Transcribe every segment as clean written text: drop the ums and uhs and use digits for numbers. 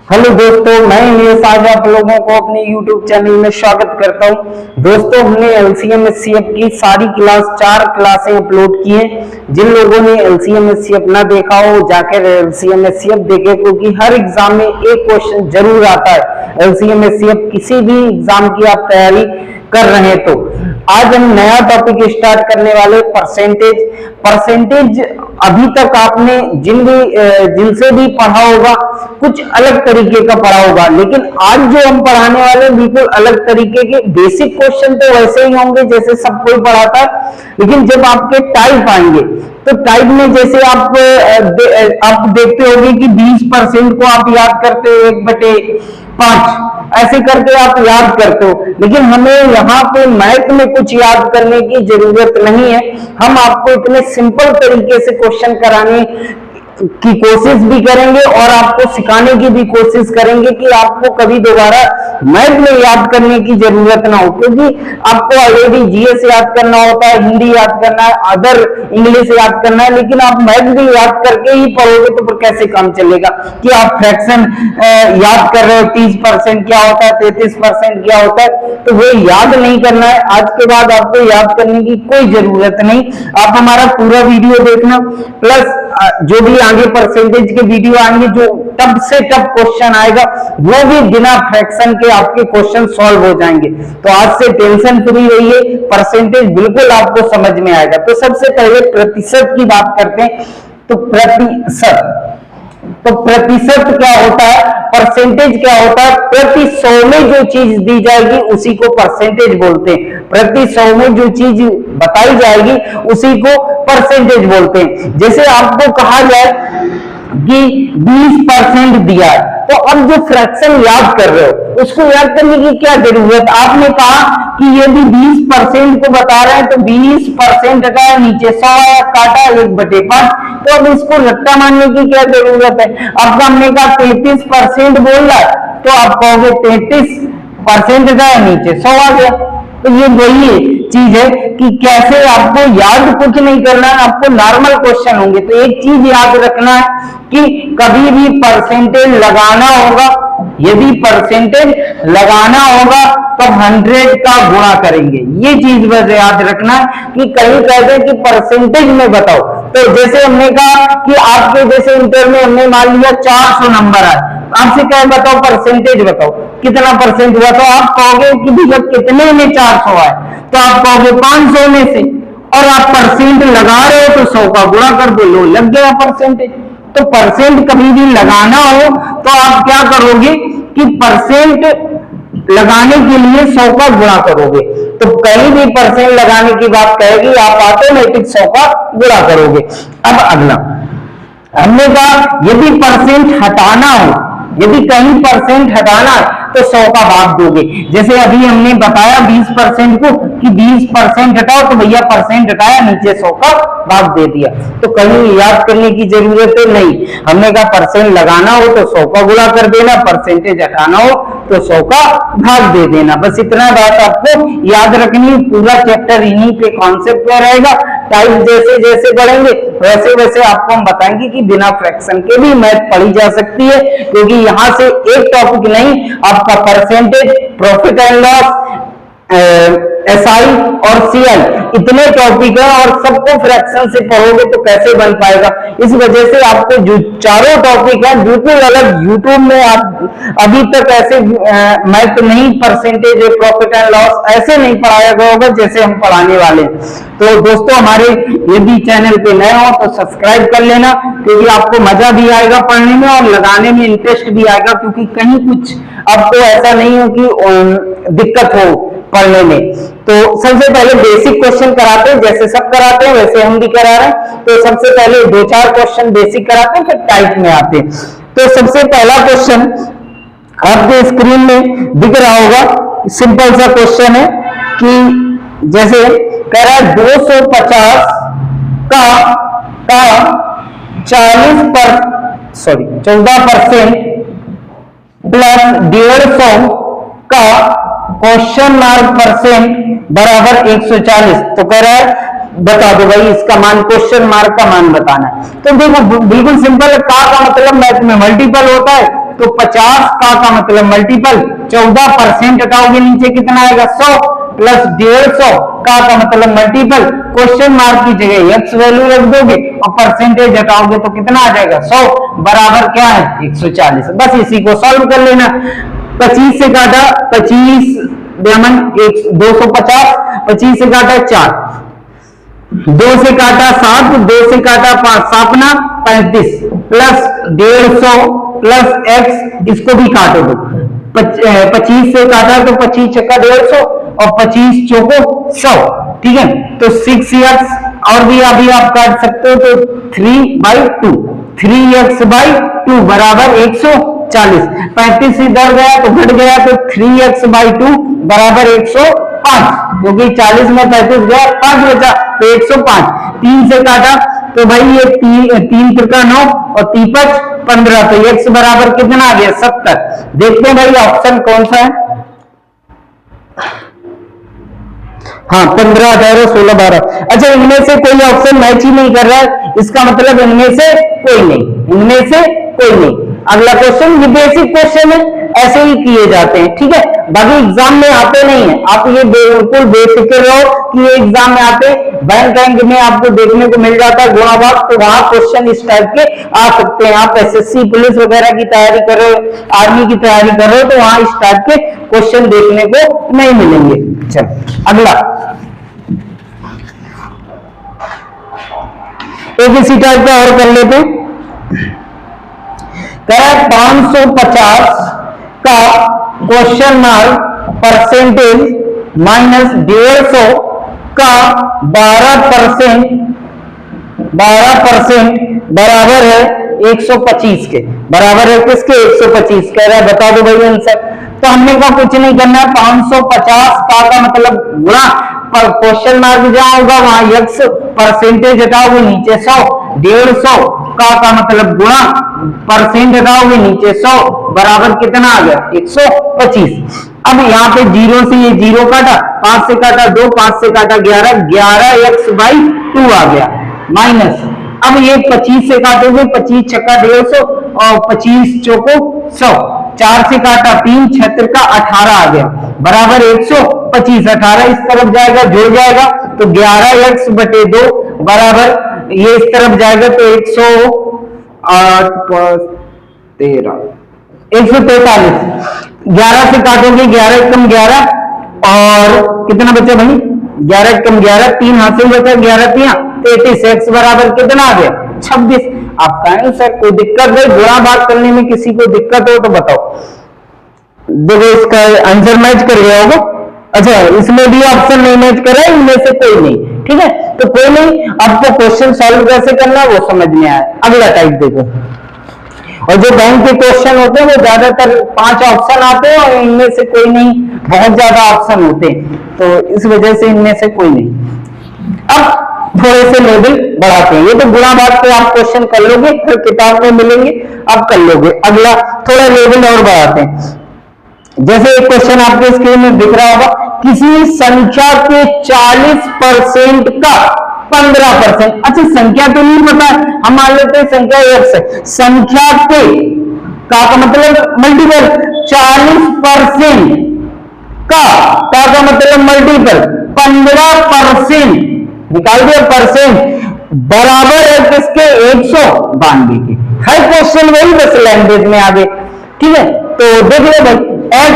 Hello दोस्तों, मैं इलियास आज आप लोगों को अपने YouTube चैनल में स्वागत करता हूं। दोस्तों, हमने LCM HCF की सारी चार क्लासें अपलोड की हैं। जिन लोगों ने LCM HCF ना देखा हो जाकर LCM HCF देखे, क्योंकि हर एग्जाम में एक क्वेश्चन जरूर आता है। LCM HCF किसी भी एग्जाम की आप तैयारी कर रहे हैं तो आज हम नया टॉपिक स्टार्ट करने वाले परसेंटेज अभी तक आपने जिनसे भी पढ़ा होगा कुछ अलग तरीके का पढ़ा होगा, लेकिन आज जो हम पढ़ाने वाले हैं बिल्कुल अलग तरीके के। बेसिक क्वेश्चन तो वैसे ही होंगे जैसे सब कोई पढ़ाता है, लेकिन जब आपके टाइप आएंगे तो टाइप में जैसे आप देखते होंगे कि 20% को आप याद करते हो 1/5 ऐसे करके आप याद करते हो, लेकिन हमें यहाँ पे मैथ में कुछ याद करने की जरूरत नहीं है। हम आपको इतने सिंपल तरीके से क्वेश्चन कराने की कोशिश भी करेंगे और आपको सिखाने की भी कोशिश करेंगे कि आपको कभी दोबारा मैथ में याद करने की जरूरत ना हो, क्योंकि आपको ऑलरेडी जीएस याद करना होता है, हिंदी याद करना है, अदर इंग्लिश याद करना है, लेकिन आप मैथ भी याद करके ही पढ़ोगे तो फिर कैसे काम चलेगा कि आप फ्रैक्शन याद कर रहे हो 30% क्या होता है, 33% क्या होता है, तो वो याद नहीं करना है। आज के बाद आपको याद करने की कोई जरूरत नहीं। आप हमारा पूरा वीडियो देखना, प्लस जो भी आगे परसेंटेज के वीडियो आएंगे, जो टफ से टफ क्वेश्चन आएगा वो भी बिना फ्रैक्शन के आपके क्वेश्चन सॉल्व हो जाएंगे। तो आज से टेंशन फ्री रहिए, परसेंटेज बिल्कुल आपको समझ में आएगा। तो सबसे पहले प्रतिशत की बात करते हैं। तो प्रतिशत क्या होता है, परसेंटेज क्या होता है? प्रति 100 में जो चीज दी जाएगी उसी को परसेंटेज बोलते हैं। प्रति 100 में जो चीज बताई जाएगी उसी को परसेंटेज बोलते हैं। जैसे आपको कहा जाए कि 20% दिया है, तो अब जो फ्रैक्शन याद कर रहे हो उसको याद करने की क्या जरूरत? आपने कहा कि यदि 20% को बता रहे हैं तो 20% का नीचे 100 काटा 1/5, तो अब इसको रट्टा मानने की क्या जरूरत है? अब हमने कहा 33% बोल रहा है तो आप कहोगे 33% का नीचे 100 आ गया। तो ये वही चीज है कि कैसे आपको याद कुछ नहीं करना है, आपको नॉर्मल क्वेश्चन होंगे। तो एक चीज याद रखना है कि कभी भी परसेंटेज लगाना होगा, यदि परसेंटेज लगाना होगा तो 100 का गुणा करेंगे। ये चीज बस याद रखना है कि कहीं कहते हैं कि परसेंटेज में बताओ, तो जैसे हमने कहा कि आपके जैसे इंटर में हमने मान लिया 400 नंबर आए, आपसे क्या बताओ परसेंटेज बताओ कितना परसेंट हुआ, तो आप कहोगे कि भैया कितने में 400 आए, तो आप कहोगे 500 में से, और आप परसेंट लगा रहे हो तो 100 का गुणा कर दो, लो लग गया परसेंटेज। तो परसेंट कभी भी लगाना हो तो आप क्या करोगे कि परसेंट लगाने के लिए 100 का गुणा करोगे। तो कहीं भी परसेंट लगाने की बात कहेगी आप ऑटोमेटिक 100 का गुणा करोगे। अब अगला हमने कहा यदि परसेंट हटाना हो, यदि कहीं परसेंट हटाना है तो 100 का भाग दोगे। जैसे अभी हमने बताया 20% को कि 20% हटाओ, तो भैया परसेंट हटाया नीचे 100 का भाग दे दिया। तो कहीं याद करने की जरूरत है नहीं। हमने कहा परसेंट लगाना हो तो 100 का गुणा कर देना, परसेंटेज हटाना हो तो 100 का भाग दे देना। बस इतना बात आपको याद रखनी। पूरा चैप्टर इन्हीं पे कॉन्सेप्ट पे रहेगा। टाइप जैसे जैसे बढ़ेंगे वैसे वैसे आपको हम बताएंगे कि बिना फ्रैक्शन के भी मैथ पढ़ी जा सकती है, क्योंकि यहां से एक टॉपिक नहीं, आपका percentage, profit and loss, SI और CI इतने टॉपिक है और सबको फ्रैक्शन से पढ़ोगे तो कैसे बन पाएगा। इस वजह से आपको जो चारों टॉपिक है बिल्कुल अलग, यूट्यूब में आप अभी तक ऐसे मैथ नहीं, परसेंटेज, प्रॉफिट एंड लॉस ऐसे नहीं पढ़ाया गया होगा जैसे हम पढ़ाने वाले। तो दोस्तों हमारे यदि चैनल पे नए हो तो सब्सक्राइब कर लेना, क्योंकि आपको मजा भी आएगा पढ़ने में और लगाने में इंटरेस्ट भी आएगा, क्योंकि कहीं कुछ आपको ऐसा नहीं हो कि दिक्कत हो पढ़ने में। तो सबसे पहले बेसिक क्वेश्चन कराते हैं, जैसे सब कराते हैं वैसे हम भी करा रहे हैं। तो सबसे पहले 2-4 क्वेश्चन बेसिक कराते हैं, फिर टाइप में आते हैं। तो सबसे पहला क्वेश्चन आपके स्क्रीन में दिख रहा होगा, सिंपल सा क्वेश्चन है कि जैसे कह रहा है 250 का 14% प्लस 150 का क्वेश्चन मार्क परसेंट बराबर 140। तो कह रहा है बता दो भाई इसका मान, क्वेश्चन मार्क का मान बताना है। तो देखो बिल्कुल सिंपल है, का मतलब मैथ में मल्टीपल होता है, तो 50 का मतलब मल्टीपल 14% हटाओगे नीचे कितना आएगा 100 प्लस 150 का मतलब मल्टीपल क्वेश्चन मार्क की जगह एक्स वैल्यू रख दोगे और परसेंटेज हटाओगे तो कितना आ जाएगा 100 बराबर क्या है 140। बस इसी को सॉल्व कर लेना। 25 से काटा 25 250, 25 से काटा 4, 2 से काटा 7, 2 से काटा 5, 7 35 प्लस 150 प्लस x, इसको भी काटो दो। 25 से काटा तो 25 छक्का 150 और 25 चौको 100, ठीक है। तो 6x और भी अभी आप काट सकते हो तो 3/2, 3x/2 बराबर 140। 35 इधर गया तो घट गया तो 3x/2 बराबर 105, क्योंकि 40 में 35 गया 5 बचा तो 105। 3 से काटा तो भाई ये 3 त्रिका 9 और 3 5 15, तो x बराबर कितना आ गया 70। देखते हैं भाई ऑप्शन कौन सा है। हाँ 15 18 16 12। अच्छा इनमें से कोई ऑप्शन मैच ही नहीं कर रहा है, इसका मतलब इनमें से कोई नहीं, इनमें से कोई नहीं। अगला क्वेश्चन, ये बेसिक क्वेश्चन है, ऐसे ही किए जाते हैं, ठीक है। बाकी एग्जाम में आते नहीं है, आप ये बिल्कुल बेफिक्र रहो कि ये एग्जाम में आते। बैंक में आपको देखने को मिल जाता है गुणा भाग, तो वहां क्वेश्चन इस टाइप के आ सकते हैं। आप एसएससी पुलिस वगैरह की तैयारी कर रहे हो, आर्मी की तैयारी कर रहे हो, तो वहां इस टाइप के क्वेश्चन देखने को नहीं मिलेंगे। चलो अगला एक इसी टाइप का और कर लेते हैं। 550 का क्वेश्चन मार्क परसेंटेज माइनस 150 का 12% बराबर है 125 के। बराबर है किसके 125 कह रहा है, बता दो भाई आंसर। तो हमने का कुछ नहीं करना है, 550 का मतलब गुणा पर क्वेश्चन मार्क जहां होगा वहां x परसेंटेज हटाओगे नीचे 100, 150 का मतलब गुणा परसेंट हटाओगे नीचे 100 बराबर कितना आ गया 125। अब यहाँ पे 0 से ये 0 काटा, 5 से काटा 2, 5 से काटा 11, 11x/2 आ गया माइनस। अब ये 25 से काटोगे, 25 छक्का 150 और 25 चौको 100, 4 से काटा 3, 6 का 18 आ गया बराबर 125। 18 इस तरफ जाएगा जुड़ जाएगा तो 11x/2 बराबर ये इस तरफ जाएगा तो 143। 11 से काटोगे 11 कम 11 और कितना बचा भाई 11 कम 11, 3 हाथ से बचा, 11 3 33, x बराबर कितना आ गया 26। आपका आंसर। कोई दिक्कत है गुणा भाग करने में, किसी को दिक्कत हो तो बताओ। देखो इसका आंसर मैच कर गया होगा। अच्छा इसमें भी ऑप्शन नहीं मैच कर रहा है, इनमें से कोई नहीं, ठीक है। तो कोई नहीं, आपको क्वेश्चन सॉल्व कैसे करना वो समझ में आया। अगला टाइप देखो, और जो बैंक के क्वेश्चन होते हैं वो ज्यादातर 5 ऑप्शन आते हैं और इनमें से कोई नहीं, बहुत ज्यादा ऑप्शन होते हैं, तो इस वजह से इनमें से कोई नहीं। अब थोड़े से लेवल बढ़ाते हैं। ये तो गुणा भाग पे आप क्वेश्चन कर लोगे, फिर किताब में मिलेंगे आप कर लोगे। अगला थोड़ा लेवल और बढ़ाते हैं। जैसे एक क्वेश्चन आपके स्क्रीन में दिख रहा होगा, किसी संख्या के 40% का 15%। अच्छा संख्या तो नहीं पता, हम मान लेते हैं संख्या x है, संख्या के का मतलब मल्टीपल 40% का मतलब मल्टीपल 15% निकाल दिया परसेंट बराबर है किसके 192 के। हर क्वेश्चन वही बस लैंग्वेज में आगे, ठीक है। तो देख लो भाई x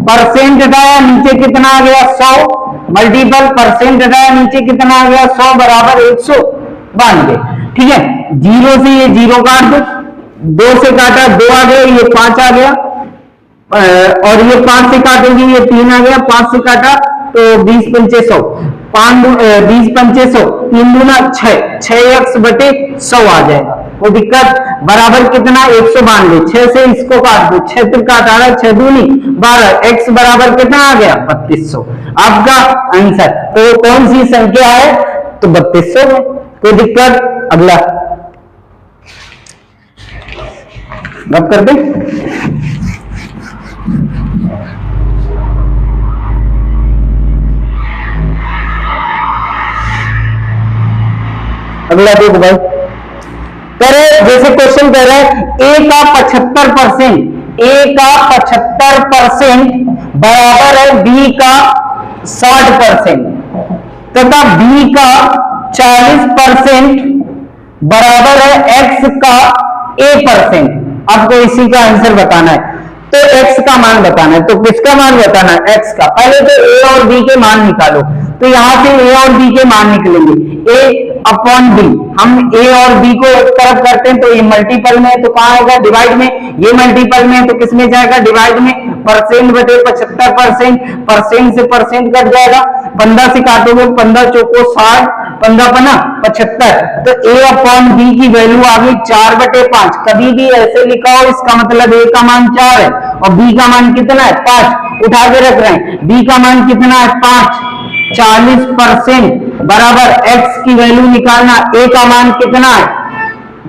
परसेंट हटाया नीचे कितना आ गया 100 मल्टीपल परसेंट हटाया नीचे कितना आ गया 100 बराबर 192, ठीक है। 0 से ये 0 काट दो, 2 से काटा 2 आ गया, ये 5 आ गया और ये 5 से काटेंगे ये 3 आ गया, 5 से काटा तो 20 पंचे 100, 20 पंचे 100, 3 दूना 6, 6x/100 आ जाएगा। वो दिक्कत बराबर कितना 192, 6 से इसको काट दो, 6 का 18, 6 दूनी 12, x बराबर कितना आ गया 3200 आपका आंसर। तो कौन सी संख्या है तो 3200 है, कोई दिक्कत। अगला रब कर दे। अगला देखो भाई, कह रहे जैसे क्वेश्चन कह रहा है a का 75% ए का 75% बराबर है बी का 60% तथा बी का 40% बराबर है एक्स का a%। आपको इसी का आंसर बताना है, तो x का मान बताना है। तो किसका मान बताना है? x का। पहले तो a और b के मान निकालो, तो यहां से a और b के मान निकलेंगे, a अपॉन b। हम a और b को एक तरफ करते हैं तो ये मल्टीपल में है, तो कहां आएगा? डिवाइड में। ये मल्टीपल में है तो किस में जाएगा? डिवाइड में। परसेंट बटे 75%, परसेंट से परसेंट कट जाएगा, 15 से काटोगे 15 चौको 60, 15 पना 75, तो a अपॉन b की वैल्यू आ गई 4/5। कभी भी ऐसे लिखा हो इसका मतलब a का मान 4 है और b का मान कितना है? 5। उठा के रख रहे हैं, b का मान कितना है? 5। 40% बराबर x की वैल्यू निकालना, a का मान कितना है?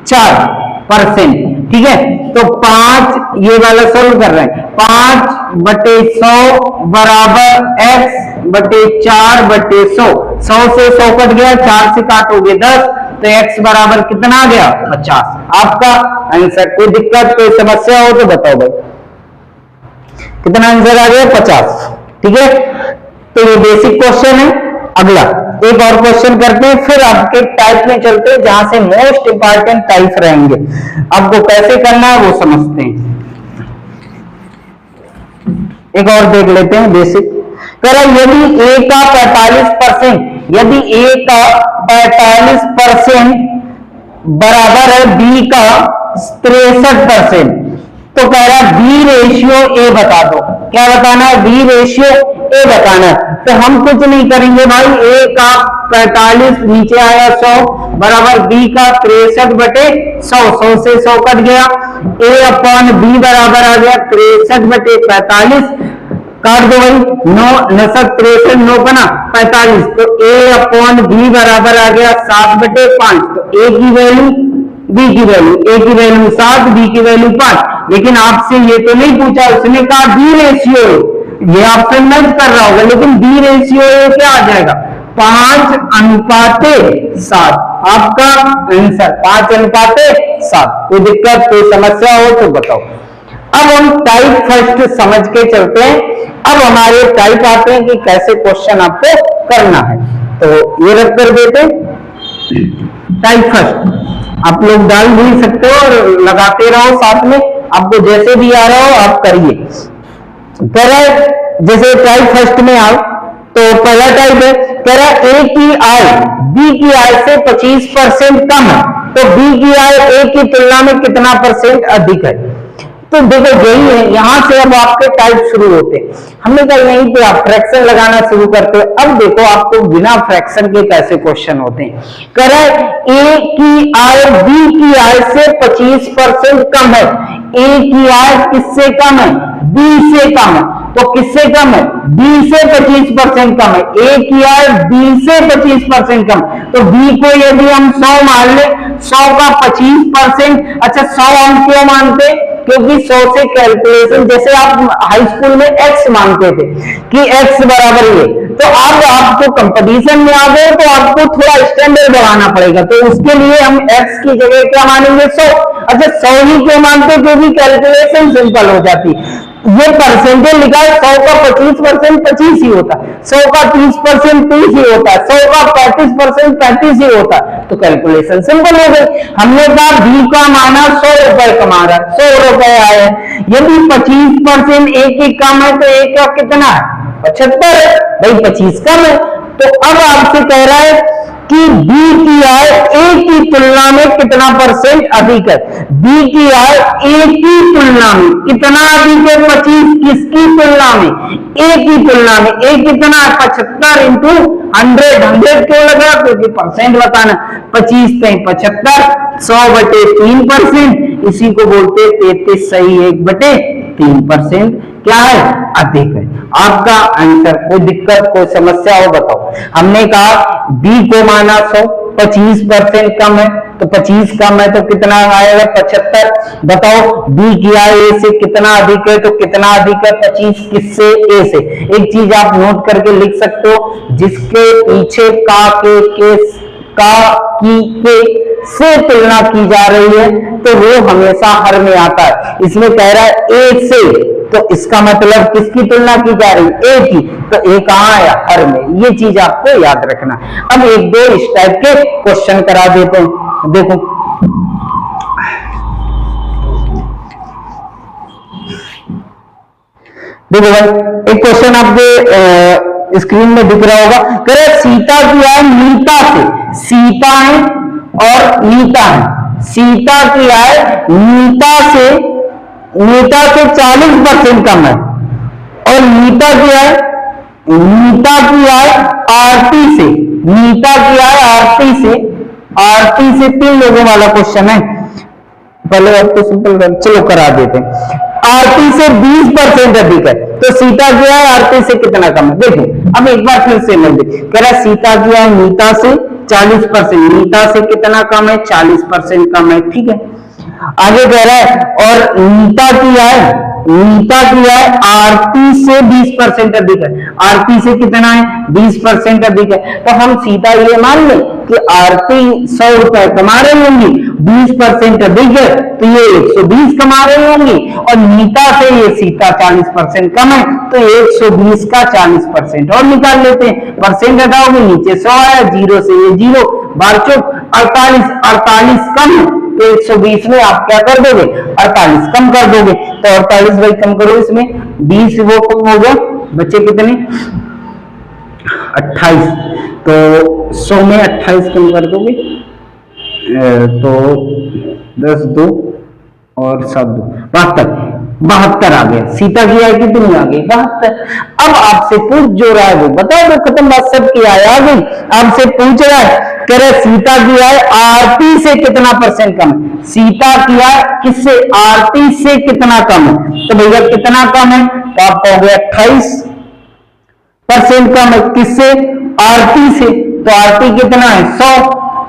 4%। ठीक है, तो 5 ये वाला सोल्व कर रहे हैं, 5/100 बराबर x बटे 4/100। 100 से 100 कट गया, 4 से काटोगे 10, तो x बराबर कितना आ गया? 50। आपका आंसर। कोई दिक्कत कोई समस्या हो तो बताओ भाई, कितना आंसर आ गया? 50। ठीक है, तो ये बेसिक क्वेश्चन है। अगला एक और क्वेश्चन करते हैं, फिर आपके टाइप में चलते हैं जहां से मोस्ट इंपॉर्टेंट टाइप रहेंगे। आपको कैसे करना है वो समझते हैं। एक और देख लेते हैं बेसिक। कह रहा यदि a का 45%, यदि a का 45% बराबर है b का 63%, तो कह रहा बी रेशियो ए बता दो। क्या बताना है? बी रेशियो ए बताना है। तो हम कुछ नहीं करेंगे भाई, ए का 45 नीचे आया 100 बराबर बी का 63/100, 100 से 100 कट गया, ए अपॉन बी बराबर आ गया 63/45। काट दो भाई, 9 9 63 9 बना 45, तो ए अपॉन बी बराबर आ गया 7/5। तो ए की वैल्यू, बी की वैल्यू, ए की वैल्यू 7, बी की वैल्यू 5। लेकिन आपसे ये तो नहीं पूछा, उसने कहा बी रेशियो, ये ऑप्शन मैच कर रहा होगा, लेकिन बी रेशियो क्या आ जाएगा? 5:7। आपका आंसर 5:7। कोई दिक्कत कोई समस्या हो तो बताओ। अब हम टाइप फर्स्ट समझ के चलते हैं। अब हमारे टाइप आते हैं कि कैसे क्वेश्चन आपको करना है, तो ये रख कर देते टाइप फर्स्ट। आप लोग डाल भी सकते हो और लगाते रहो साथ में, आपको जैसे भी आ रहा हो आप करिए। कह रहा जैसे टाइप फर्स्ट में आओ तो पहला टाइप है, कह रहा ए की आय बी की आय से 25% कम है, तो बी की आय ए की तुलना में कितना % अधिक है? तो देखो यही है, यहां से अब आपके टाइप शुरू होते हैं। हमने कहा यहीं पे आप फ्रैक्शन लगाना शुरू करते हैं। अब देखो आपको बिना फ्रैक्शन के कैसे क्वेश्चन होते हैं। कह रहा है ए की आय बी की आय से 25% कम है। ए की आय किससे कम है? बी से कम है। तो किससे कम है? बी से 25% कम है। ए की आय बी से 25% कम, तो बी को यदि हम 100 मान ले, 100 का 25%, अच्छा 100 हम क्यों मानते? क्योंकि 100 से कैलकुलेशन, जैसे आप हाई स्कूल में x मानते थे कि x बराबर ये, तो अब आपको कंपटीशन में आ गए तो आपको थोड़ा स्टैंडर्ड बढ़ाना पड़ेगा, तो उसके लिए हम x की जगह क्या मानेंगे? 100। अच्छा 100 ही क्यों मानते? क्योंकि कैलकुलेशन सिंपल हो जाती। ये परसेंटेज लिखा है, 100 का 25% 25 ही होता, 100 का 30% 30 ही होता, 100 का 35% 35 ही होता, तो कैलकुलेशन सिंपल हो गई। हमने कहा बी का माना 100 रुपए कमा रहा है, 100 रुपए आए, यदि 25% एक ही कम है तो एक का कितना है? 75 है भाई, 25 कम है। तो अब आपसे कह रहा है कि बी की आय ए की तुलना में कितना % अधिक है? बी की आय ए की तुलना में कितना अधिक है? 25। किसकी तुलना में? ए की तुलना में। ए कितना है? 75 इंटू 100। 100 क्यों लगा? क्योंकि परसेंट बताना। 25 से 75, 100/3%, इसी को बोलते 33 सही 1/3% क्या है? अधिक है। आपका आंसर। कोई दिक्कत कोई समस्या हो बताओ। हमने कहा बी को माना 100, 25% कम है, तो 25 कम है तो कितना आएगा? 75। बताओ बी की आय ए से कितना अधिक है, तो कितना अधिक है? 25 किससे? ए से। एक चीज आप नोट करके लिख सकते हो, जिसके पीछे का, के, का, की, के से तुलना की जा रही है तो वो हमेशा हर में आता है। इसमें कह रहा है ए से, तो इसका मतलब किसकी तुलना की जा रही है? ए की। तो ए कहां आया? हर में। ये चीज आपको याद रखना। अब एक दो इस टाइप के क्वेश्चन करा देते हैं। देखो देखो भाई, एक क्वेश्चन आपके स्क्रीन में दिख रहा होगा। कह रहे सीता की आय नीता से, सीता है और नीता है, सीता की आय नीता से 40% कम है, और नीता की आय आरती से, नीता की आय आरती से 3 लोगों वाला क्वेश्चन है। पहले अब तो सिंपल, चलो करा देते हैं। आरती से 20% अधिक है, तो सीता की आय आरती से कितना कम है? देखो अब एक बार फिर से मैं कह रहा सीता की आय नीता से 40%, नीता से कितना कम है? 40% कम है। ठीक है, आगे कह रहा है और नीता की आय आरती से 20% अधिक है, आरती से कितना है? 20% अधिक है। तो हम सीधा ये मान लें कि आरती 100 रुपए कमा रही होंगी, 20% अधिक है तो ये 120 कमा रही होंगी, और नीता से ये सीता 40% कम है तो 120 का 40% और निकाल लेते हैं। परसेंट हटाओगे नीचे 100 आया, 0 से ये 0, 48 कम है तो 120 में आप क्या कर दोगे? 48 कम कर दोगे। तो 48 भाई कम करो, इसमें 20 वो कम हो गया, बचे कितने? 28। तो 100 में 28 कम कर दोगे तो 10 2 और 7 2 72 आ गया। सीता की आय कितनी आ गई? 72। अब आपसे पूछ जो रहा है वो बता दो, खत्म बात, सबकी आय आ गई। आपसे पूछ रहा है, कह रहे सीता की आय आरती से कितना % कम है? सीता की आय किससे? आरती से कितना कम है? तो भैया कितना कम है? तो आप कहोगे 28% कम है। किससे? आरती से। तो आरती कितना है? 100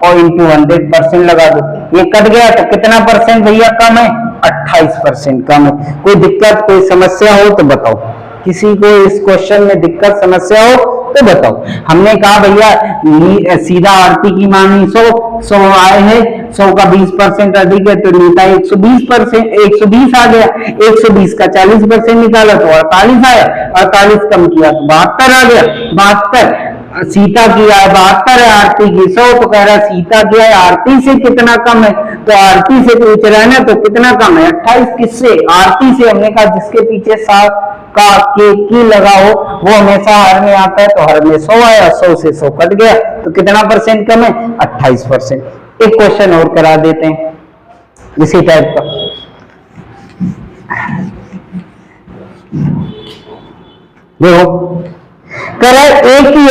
और इंटू 100% लगा दो, ये कट गया तो कितना % भैया कम है? 28% कम है। कोई दिक्कत, कोई समस्या हो तो बताओ, किसी को इस क्वेश्चन में दिक्कत समस्या हो तो बताओ। हमने कहा भैया सीधा आरती की मानी 100 आए है, 100 का 20% अधिक है तो नीता 120 आ गया, 120 का 40% निकाला तो 48 आया, 48 कम किया तो 72 आ गया, 72। सीता की आय 72 है, आरती की 100, तो कह रहा है सीता की आय आरती से कितना कम है? तो आरती से पूछ रहा है ना, तो कितना कम है? 28। किससे? आरती से। हमने कहा जिसके पीछे सात का के की लगा हो वो हमेशा हर में आता है, तो हर में 100 आया, 100 से 100 कट गया तो कितना % कम है? 28%। एक क्वेश्चन और करा देते हैं इसी टाइप का। देखो कह रहा है एक ही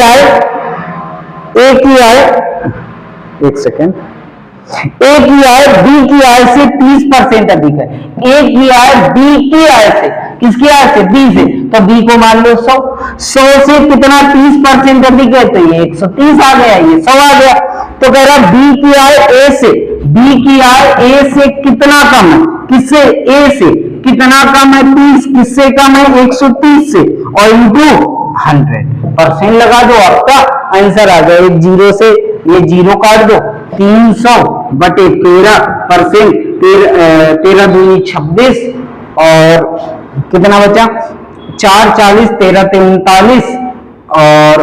आय, एक सेकेंड, एक ही आय बी की आय से 30% अधिक है। एक ही आय बी की आय से, किसकी आय से? बी से। तो बी को मान लो 100 से कितना 30% अधिक है तो ये 130 आ गया, ये 100 आ गया। तो कह रहा बी की आय ए से, बी की आय ए से कितना कम है? किससे? ए से। कितना कम है? 30। किससे कम है? 130 से, और इंटू 100% लगा दो, आपका आंसर आ गया। एक 0 से ये 0 काट दो, 300 बटे 13%, 13 दूनी 26 और कितना बचा? 4 40, 13 39 और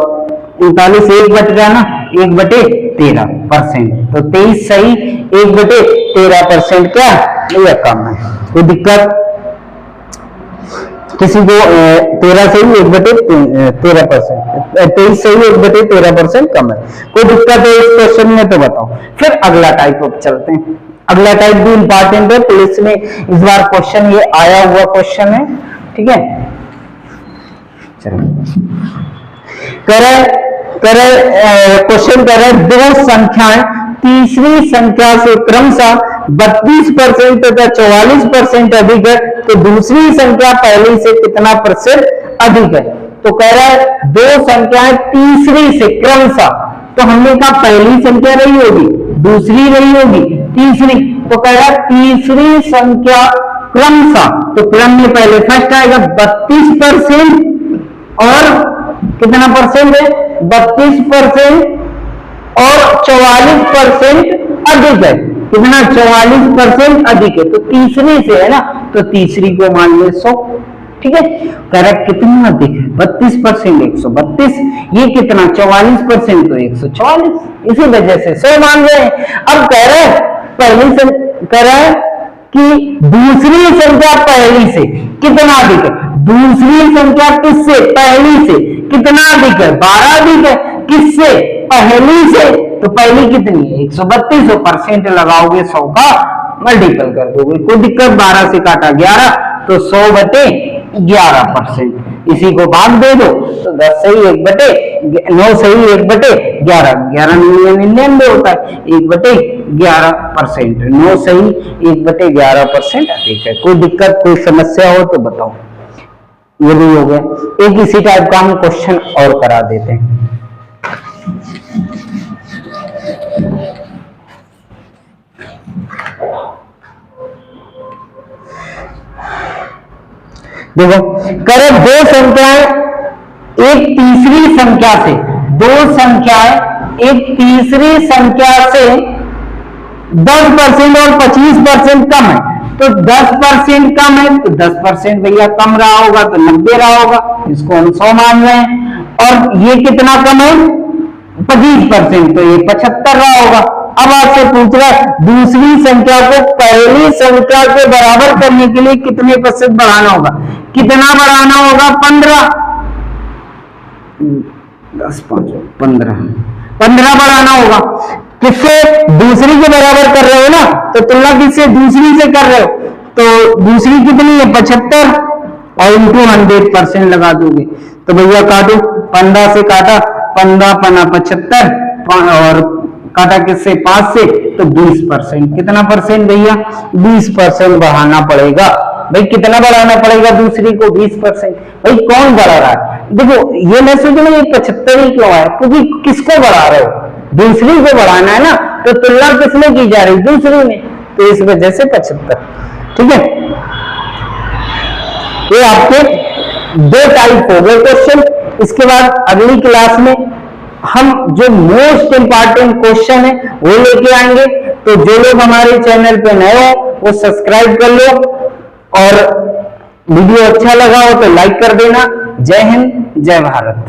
39 1 बच गया ना, 1 बटे 13%। तो 23 सही, 1 बटे 13% क्या ये कम है। कोई दिक्कत? किसी को 13 से ही 1 बटे 13%, 23 से ही 1 बटे 13% कम है। कोई दिक्कत है इस क्वेश्चन में तो बताओ। फिर अगला टाइप अब चलते हैं। अगला टाइप भी इंपॉर्टेंट है, पुलिस में इस बार क्वेश्चन ये आया हुआ क्वेश्चन है, ठीक है। चलो क्वेश्चन कर रहे दो संख्याएं तीसरी संख्या से क्रमशः 32% तथा 44% अधिक है, तो दूसरी संख्या पहली से कितना % अधिक है? तो कह रहा है दो संख्याएं तीसरी से क्रमशः, तो हमने कहा पहली संख्या रही होगी, दूसरी रही होगी, तीसरी, तो कह रहा है तीसरी संख्या क्रमशः, तो क्रम में पहले फर्स्ट आएगा 32% और कितना % है? 32% और 44% अधिक है। कितना? 44% अधिक है। तो तीसरे से है ना, तो तीसरी को मान लो 100। ठीक है, करेक्ट कितना अधिक है? 32%, 132। ये कितना? 44%, तो 144। इसी वजह से 100 मान रहे हैं। अब कह रहे हैं कह रहा है कि दूसरी संख्या पहली से कितना अधिक है? दूसरी संख्या किससे? पहली से कितना अधिक है? 12 अधिक है। किससे? पहली से। तो पहली कितनी है? 132। परसेंट लगाओगे 100 का, मल्टीपल कर दोगे, कोई दिक्कत। 12 से काटा 11, तो 100/11%। इसी को भाग दे दो, तो 10 सही 1/9 सही 1/11, 11 99 होता है, 1/11%। 9 सही 1/11% अधिक है। कोई दिक्कत, कोई समस्या हो तो बताओ। ये भी हो गया। एक इसी टाइप का हम क्वेश्चन और करा देते हैं। देखो, करें दो संख्याएं एक तीसरी संख्या से, दो संख्याएं एक तीसरी संख्या से 10% और 25% कम है। तो 10% कम है, तो 10% भैया कम रहा होगा, तो 90 रहा होगा, इसको हम 100 मान रहे हैं। और ये कितना कम है? 25%, तो ये 75 रहा होगा। अब आपसे पूछ रहा है दूसरी संख्या को पहली संख्या के बराबर करने के लिए कितने % बढ़ाना होगा? कितना बढ़ाना होगा? 15, 10, 5, 15 बढ़ाना होगा। किससे? दूसरी के बराबर कर रहे हो ना, तो तुलना किससे? दूसरी से कर रहे हो। तो दूसरी कितनी है? 75, और इंटू 100% लगा दोगे, तो भैया काटो। 15 से काटा, 15 पना 75, और काटा किससे? 5 से, तो 20%। कितना परसेंट भैया? 20% बढ़ाना पड़ेगा। भाई कितना बढ़ाना पड़ेगा दूसरी को? 20%। भाई कौन बढ़ा रहा है? देखो, ये मैं सोच रहा हूँ 75 ही क्यों आया, क्योंकि किसको बढ़ा रहे हो? दूसरी को बढ़ाना है ना, तो तुलना किसमें की जा रही? दूसरी में, तो इस वजह से 75। ठीक है, ये आपके 2 टाइप हो गए क्वेश्चन। इसके बाद अगली क्लास में हम जो मोस्ट इंपॉर्टेंट क्वेश्चन है वो लेके आएंगे। तो जो लोग हमारे चैनल पे नए हो वो सब्सक्राइब कर लो, और वीडियो अच्छा लगा हो तो लाइक कर देना। जय हिंद, जय भारत।